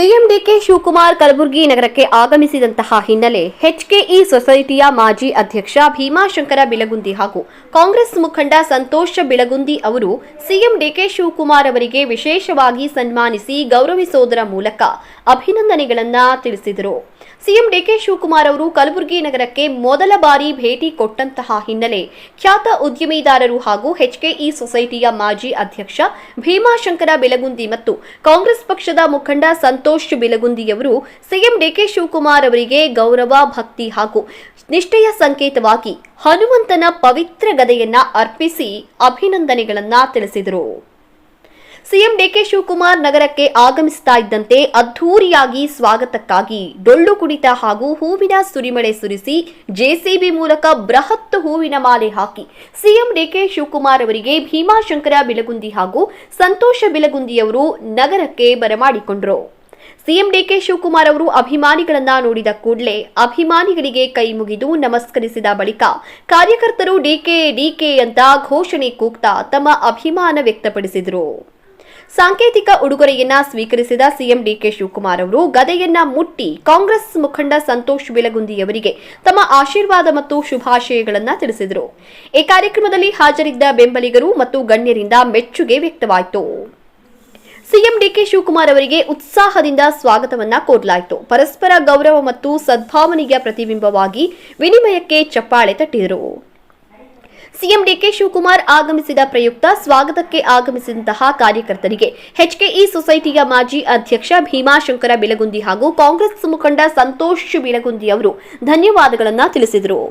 CM DK Shivakumar Kalaburagi ನಗರಕ್ಕೆ ಆಗಮಿಸಿದಂತಹ ಹಿನ್ನೆಲೆ HKE ಸೊಸೈಟಿಯ ಮಾಜಿ ಅಧ್ಯಕ್ಷ ಭೀಮಾಶಂಕರ ಬಿಲಗುಂದಿ ಹಾಗೂ ಕಾಂಗ್ರೆಸ್ ಮುಖಂಡ ಸಂತೋಷ ಬಿಲಗುಂದಿ ಅವರು ಸಿಎಂ ಡಿಕೆ ಶಿವಕುಮಾರ್ ಅವರಿಗೆ ವಿಶೇಷವಾಗಿ ಸನ್ಮಾನಿಸಿ ಗೌರವಿಸುವುದರ ಮೂಲಕ ಅಭಿನಂದನೆಗಳನ್ನು ತಿಳಿಸಿದರು. ಸಿಎಂ ಡಿಕೆ ಶಿವಕುಮಾರ್ ಅವರು ಕಲಬುರಗಿ ನಗರಕ್ಕೆ ಮೊದಲ ಬಾರಿ ಭೇಟಿ ಕೊಟ್ಟಂತಹ ಹಿನ್ನೆಲೆ ಖ್ಯಾತ ಉದ್ಯಮಿದಾರರು ಹಾಗೂ ಎಚ್ಕೆಇ ಸೊಸೈಟಿಯ ಮಾಜಿ ಅಧ್ಯಕ್ಷ ಭೀಮಾಶಂಕರ ಬಿಲಗುಂದಿ ಮತ್ತು ಕಾಂಗ್ರೆಸ್ ಪಕ್ಷದ ಮುಖಂಡ ಸಂತೋಷ್ ಬಿಲಗುಂದಿಯವರು ಸಿಎಂ ಡಿಕೆ ಶಿವಕುಮಾರ್ ಅವರಿಗೆ ಗೌರವ, ಭಕ್ತಿ ಹಾಗೂ ನಿಷ್ಠೆಯ ಸಂಕೇತವಾಗಿ ಹನುಮಂತನ ಪವಿತ್ರ ಗದೆಯನ್ನ ಅರ್ಪಿಸಿ ಅಭಿನಂದನೆಗಳನ್ನ ತಿಳಿಸಿದರು. ಸಿಎಂ ಡಿಕೆ ಶಿವಕುಮಾರ್ ನಗರಕ್ಕೆ ಆಗಮಿಸ್ತಾ ಇದ್ದಂತೆ ಅದ್ಧೂರಿಯಾಗಿ ಸ್ವಾಗತಕ್ಕಾಗಿ ಡೊಳ್ಳು ಕುಣಿತ ಹಾಗೂ ಹೂವಿನ ಸುರಿಮಳೆ ಸುರಿಸಿ ಜೆಸಿಬಿ ಮೂಲಕ ಬೃಹತ್ ಹೂವಿನ ಮಾಲೆ ಹಾಕಿ ಸಿಎಂ ಡಿಕೆ ಶಿವಕುಮಾರ್ ಅವರಿಗೆ ಭೀಮಾಶಂಕರ ಬಿಲಗುಂದಿ ಹಾಗೂ ಸಂತೋಷ ಬಿಲಗುಂದಿಯವರು ನಗರಕ್ಕೆ ಬರಮಾಡಿಕೊಂಡರು. ಸಿಎಂ ಡಿಕೆ ಶಿವಕುಮಾರ್ ಅವರು ಅಭಿಮಾನಿಗಳನ್ನ ನೋಡಿದ ಕೂಡಲೇ ಅಭಿಮಾನಿಗಳಿಗೆ ಕೈ ಮುಗಿದು ನಮಸ್ಕರಿಸಿದ ಬಳಿಕ ಕಾರ್ಯಕರ್ತರು ಡಿಕೆ ಅಂತ ಘೋಷಣೆ ಕೂಗ್ತಾ ತಮ್ಮ ಅಭಿಮಾನ ವ್ಯಕ್ತಪಡಿಸಿದರು. ಸಾಂಕೇತಿಕ ಉಡುಗೊರೆಯನ್ನ ಸ್ವೀಕರಿಸಿದ ಸಿಎಂ ಡಿಕೆ ಶಿವಕುಮಾರ್ ಅವರು ಗದೆಯನ್ನ ಮುಟ್ಟಿ ಕಾಂಗ್ರೆಸ್ ಮುಖಂಡ ಸಂತೋಷ್ ಬಿಲಗುಂದಿಯವರಿಗೆ ತಮ್ಮ ಆಶೀರ್ವಾದ ಮತ್ತು ಶುಭಾಶಯಗಳನ್ನು ತಿಳಿಸಿದರು. ಈ ಕಾರ್ಯಕ್ರಮದಲ್ಲಿ ಹಾಜರಿದ್ದ ಬೆಂಬಲಿಗರು ಮತ್ತು ಗಣ್ಯರಿಂದ ಮೆಚ್ಚುಗೆ ವ್ಯಕ್ತವಾಯಿತು. ಸಿಎಂ ಡಿಕೆ ಶಿವಕುಮಾರ್ ಅವರಿಗೆ ಉತ್ಸಾಹದಿಂದ ಸ್ವಾಗತವನ್ನ ಕೋರಲಾಯಿತು. ಪರಸ್ಪರ ಗೌರವ ಮತ್ತು ಸದ್ಭಾವನೆಯ ಪ್ರತಿಬಿಂಬವಾಗಿ ವಿನಿಮಯಕ್ಕೆ ಚಪ್ಪಾಳೆ ತಟ್ಟಿದರು. ಸಿಎಂ ಡಿಕೆ ಶಿವಕುಮಾರ್ ಆಗಮಿಸಿದ ಪ್ರಯುಕ್ತ ಸ್ವಾಗತಕ್ಕೆ ಆಗಮಿಸಿದಂತಹ ಕಾರ್ಯಕರ್ತರಿಗೆ ಎಚ್ಕೆಇ ಸೊಸೈಟಿಯ ಮಾಜಿ ಅಧ್ಯಕ್ಷ ಭೀಮಾಶಂಕರ ಬಿಲಗುಂದಿ ಹಾಗೂ ಕಾಂಗ್ರೆಸ್ ಮುಖಂಡ ಸಂತೋಷ್ ಬಿಲಗುಂದಿ ಅವರು ಧನ್ಯವಾದಗಳನ್ನು ತಿಳಿಸಿದರು.